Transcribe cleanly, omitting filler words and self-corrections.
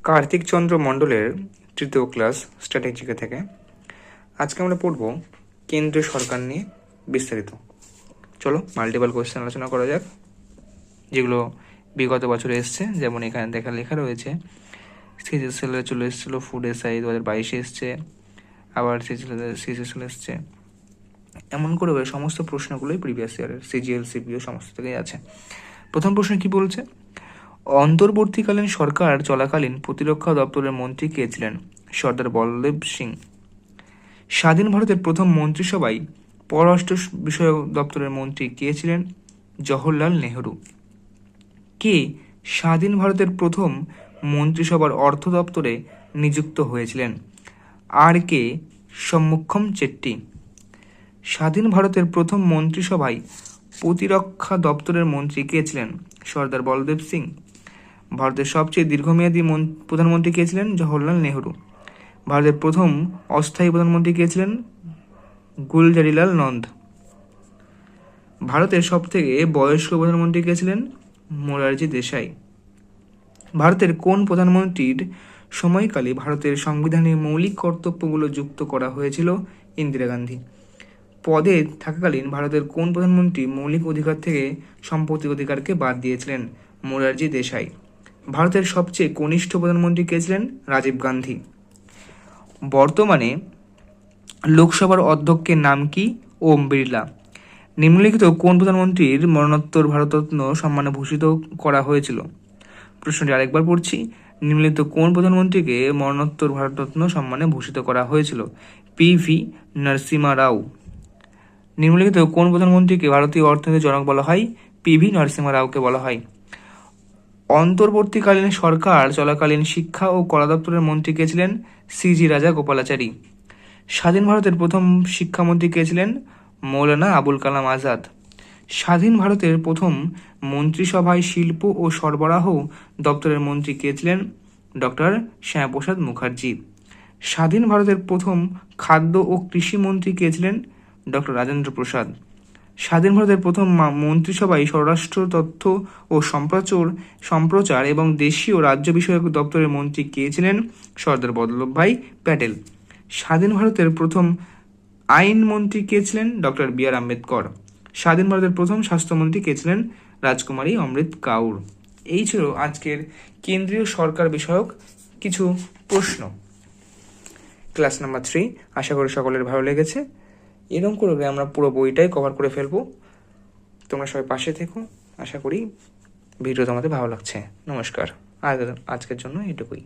কার্তিক চন্দ্র মণ্ডলের তৃতীয় ক্লাস স্ট্র্যাটেজিকে থেকে আজকে আমরা পড়ব কেন্দ্রীয় সরকার নিয়ে বিস্তারিত। চলো মাল্টিপল কোয়েশ্চেন আলোচনা করা যাক, যেগুলো বিগত বছরে এসছে। যেমন এখানে লেখা রয়েছে সিজিএসএলে চলে এসেছিল, ফুড এসআই 2022 এসছে, আবার সিজিএসএল এসছে। এমন করে সমস্ত প্রশ্নগুলোই প্রিভিয়াস ইয়ারের সিজিএল সিপিও সমস্ত থেকেই আছে। প্রথম প্রশ্ন কি বলছে? অন্তর্বর্তীকালীন সরকার চলাকালীন প্রতিরক্ষা দপ্তরের মন্ত্রী কে ছিলেন? সর্দার বল্লভ সিং। স্বাধীন ভারতের প্রথম মন্ত্রিসভায় পররাষ্ট্র বিষয়ক দপ্তরের মন্ত্রী কে ছিলেন? জওহরলাল নেহরু। কে স্বাধীন ভারতের প্রথম মন্ত্রিসভার অর্থ দপ্তরে নিযুক্ত হয়েছিলেন? আর কে সম্মুখম চেট্টি। স্বাধীন ভারতের প্রথম মন্ত্রিসভায় প্রতিরক্ষা দপ্তরের মন্ত্রী কে ছিলেন? সর্দার বলদেব সিং। ভারতের সবচেয়ে দীর্ঘমেয়াদী প্রধানমন্ত্রী কে ছিলেন? জওহরলাল নেহরু। ভারতের প্রথম অস্থায়ী প্রধানমন্ত্রী কে ছিলেন? গুলজারিলাল নন্দ। ভারতের সবথেকে বয়স্ক প্রধানমন্ত্রী কে ছিলেন? মোরারজি দেশাই। ভারতের কোন প্রধানমন্ত্রীর সময়কালে ভারতের সংবিধানে মৌলিক কর্তব্যগুলো যুক্ত করা হয়েছিল? ইন্দিরা গান্ধী। পদে থাকাকালীন ভারতের কোন প্রধানমন্ত্রী মৌলিক অধিকার থেকে সম্পত্তি অধিকারকে বাদ দিয়েছিলেন? মোরারজি দেশাই। ভারতের সবচেয়ে কনিষ্ঠ প্রধানমন্ত্রী কে ছিলেন? রাজীব গান্ধী। বর্তমানে লোকসভার অধ্যক্ষের নাম কি? ওম বিড়লা। নিম্নলিখিত কোন প্রধানমন্ত্রীর মরণোত্তর ভারতরত্ন সম্মানে ভূষিত করা হয়েছিল? প্রশ্নটি আরেকবার পড়ছি। নিম্নলিখিত কোন প্রধানমন্ত্রীকে মরণোত্তর ভারতরত্ন সম্মানে ভূষিত করা হয়েছিল? পি.ভি. নরসিমহা রাও। নিম্নলিখিত কোন প্রধানমন্ত্রীকে ভারতীয় অর্থনীতির জনক বলা হয়? পি.ভি. নরসিমহা রাওকে বলা হয়। অন্তর্বর্তীকালীন সরকার চলাকালীন শিক্ষা ও কলা দপ্তরের মন্ত্রী কে ছিলেন? সি.জি. রাজা গোপালাচারী। স্বাধীন ভারতের প্রথম শিক্ষামন্ত্রী কে ছিলেন? মৌলানা আবুল কালাম আজাদ। স্বাধীন ভারতের প্রথম মন্ত্রিসভায় শিল্প ও সরবরাহ দপ্তরের মন্ত্রী কে ছিলেন? ডক্টর শ্যামাপ্রসাদ মুখার্জি। স্বাধীন ভারতের প্রথম খাদ্য ও কৃষি মন্ত্রী কে ছিলেন? ডক্টর রাজেন্দ্র প্রসাদ। স্বাধীন ভারতের প্রথম মন্ত্রিসভায় স্বরাষ্ট্র তথ্য ও সম্প্রচার এবং দেশীয় রাজ্য বিষয়ক দপ্তরের মন্ত্রী কে ছিলেন? সর্দার বল্লভভাই প্যাটেল। স্বাধীন ভারতের প্রথম আইন মন্ত্রী কে ছিলেন? Doctor B R. আম্বেদকর। স্বাধীন ভারতের প্রথম স্বাস্থ্যমন্ত্রী কে ছিলেন? রাজকুমারী অমৃত কাউর। এই ছিল আজকের কেন্দ্রীয় সরকার বিষয়ক কিছু প্রশ্ন। ক্লাস নাম্বার 3 আশা করি সকলের ভালো লেগেছে। এরকম করে আমরা পুরো বইটাই কভার করে ফেলবো। তোমরা সবাই পাশে থেকো। আশা করি ভিডিও তোমাদের ভালো লাগছে। নমস্কার। আজকের জন্য এটুকুই।